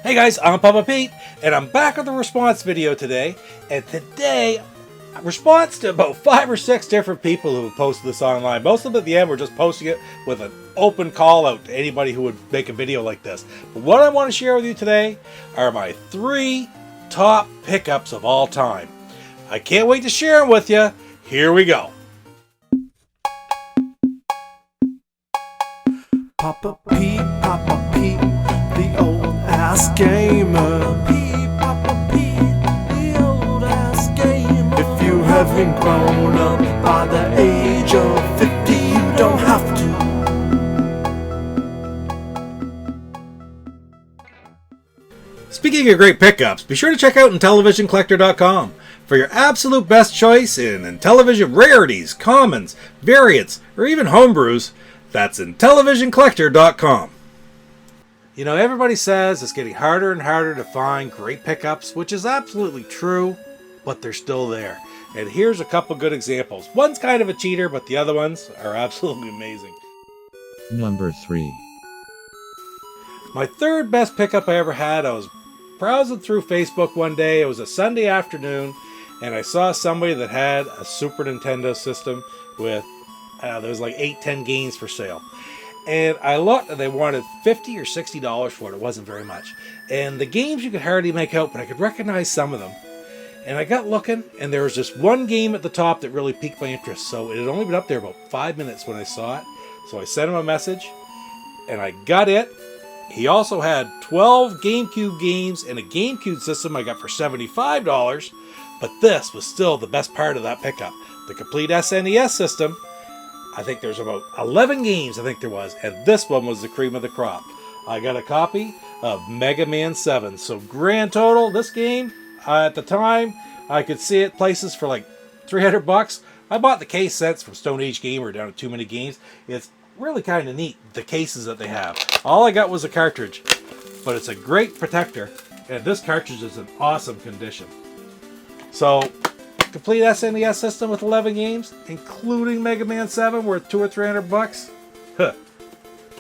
Hey guys, I'm Papa Pete, and I'm back with a response video today. And today, a response to about 5 or 6 different people who posted this online. Most of them at the end were just posting it with an open call out to anybody who would make a video like this. But what I want to share with you today are my 3 top pickups of all time. I can't wait to share them with you. Here we go. Papa Pete, the old ass gamer. Papa Pete, the old ass gamer. If you haven't grown up by the age of 50, you don't have to. Speaking of great pickups, be sure to check out Intellivisioncollector.com for your absolute best choice in Intellivision rarities, commons, variants, or even homebrews. That's Intellivisioncollector.com. You know, everybody says it's getting harder and harder to find great pickups, which is absolutely true, but they're still there. And here's a couple good examples. One's kind of a cheater, but the other ones are absolutely amazing. Number 3. My third best pickup I ever had, I was browsing through Facebook one day. It was a Sunday afternoon, and I saw somebody that had a Super Nintendo system with, there was like 8-10 games for sale. And I looked, and they wanted $50 or $60 for it. It wasn't very much. And the games you could hardly make out, but I could recognize some of them. And I got looking, and there was just one game at the top that really piqued my interest. So it had only been up there about 5 minutes when I saw it. So I sent him a message, and I got it. He also had 12 GameCube games and a GameCube system I got for $75. But this was still the best part of that pickup. The complete SNES system. I think there's about 11 games, I think there was, and this one was the cream of the crop. I got a copy of Mega Man 7. So grand total, this game, at the time, I could see it places for like $300. I bought the case sets from Stone Age Gamer down at Too Many Games. It's really kind of neat, the cases that they have. All I got was a cartridge, but it's a great protector, and this cartridge is in awesome condition. So, complete SNES system with 11 games, including Mega Man 7, worth $200 or $300. Huh.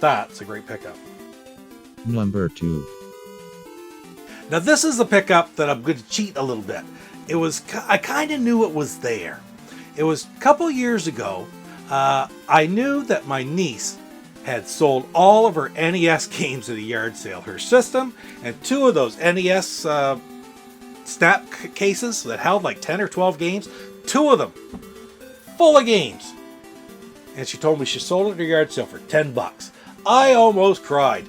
That's a great pickup. Number 2. Now this is a pickup that I'm going to cheat a little bit. I kind of knew it was there. It was a couple years ago. I knew that my niece had sold all of her NES games at a yard sale. Her system and 2 of those NES snap cases that held like 10 or 12 games, 2 of them full of games. And she told me she sold it at her yard sale for $10. I almost cried.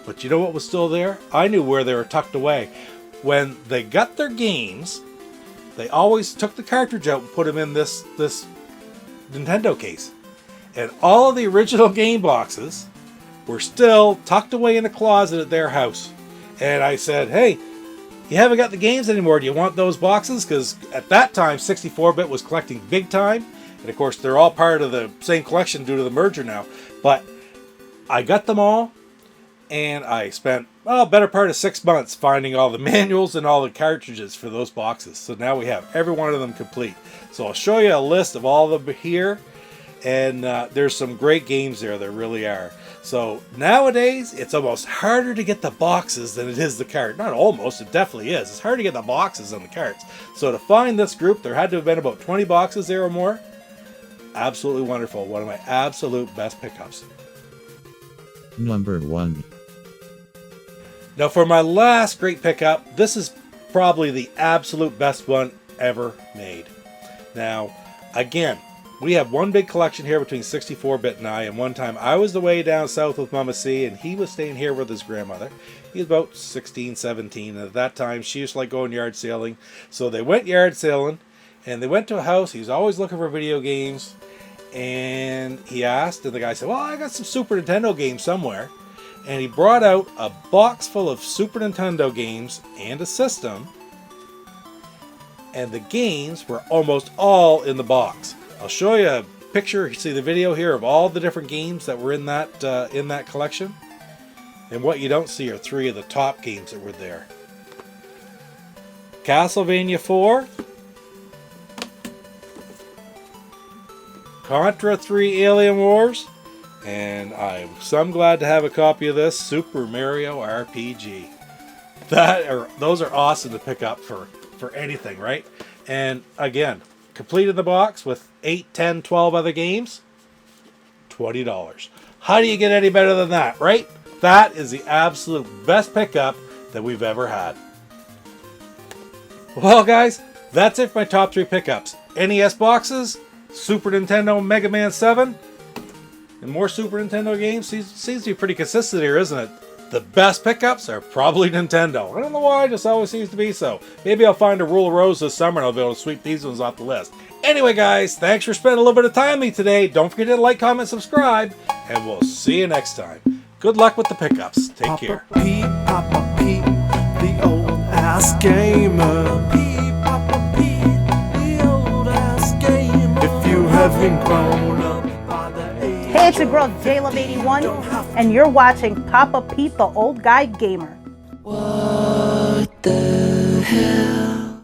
But you know what was still there? I knew where they were tucked away. When they got their games, they always took the cartridge out and put them in this Nintendo case. And all of the original game boxes were still tucked away in a closet at their house. And I said, hey, you haven't got the games anymore. Do you want those boxes? Because at that time, 64-bit was collecting big time. And of course, they're all part of the same collection due to the merger now. But I got them all. And I spent, a better part of 6 months finding all the manuals and all the cartridges for those boxes. So now we have every one of them complete. So I'll show you a list of all of them here. And there's some great games there. There really are. So nowadays, it's almost harder to get the boxes than it is the cart. Not almost, it definitely is. It's hard to get the boxes than the carts. So to find this group, there had to have been about 20 boxes there or more. Absolutely wonderful. One of my absolute best pickups. Number 1. Now for my last great pickup, this is probably the absolute best one ever made. Now, again, we have one big collection here between 64-bit and I, and one time I was away down south with Mama C, and he was staying here with his grandmother. He was about 16, 17, and at that time she used to like going yard sailing. So they went yard sailing, and they went to a house. He was always looking for video games, and he asked, and the guy said, well, I got some Super Nintendo games somewhere. And he brought out a box full of Super Nintendo games and a system, and the games were almost all in the box. I'll show you a picture, you see the video here of all the different games that were in that collection. And what you don't see are 3 of the top games that were there. Castlevania 4, Contra 3 Alien Wars, and I'm glad to have a copy of this, Super Mario RPG. those are awesome to pick up for anything, right? And again, completed the box with 8, 10, 12 other games, $20. How do you get any better than that, right? That is the absolute best pickup that we've ever had. Well, guys, that's it for my top 3 pickups. NES boxes, Super Nintendo Mega Man 7, and more Super Nintendo games. Seems to be pretty consistent here, isn't it? The best pickups are probably Nintendo. I don't know why, it just always seems to be so. Maybe I'll find a Rule of Rose this summer and I'll be able to sweep these ones off the list. Anyway, guys, thanks for spending a little bit of time with me today. Don't forget to like, comment, subscribe, and we'll see you next time. Good luck with the pickups. Take care. Papa Pete, the old ass gamer. Papa Pete, the old ass gamer. If you haven't grown up by the age. Hey, it's your girl JLove81, and you're watching Papa Pete, the Old Guy Gamer. What the hell?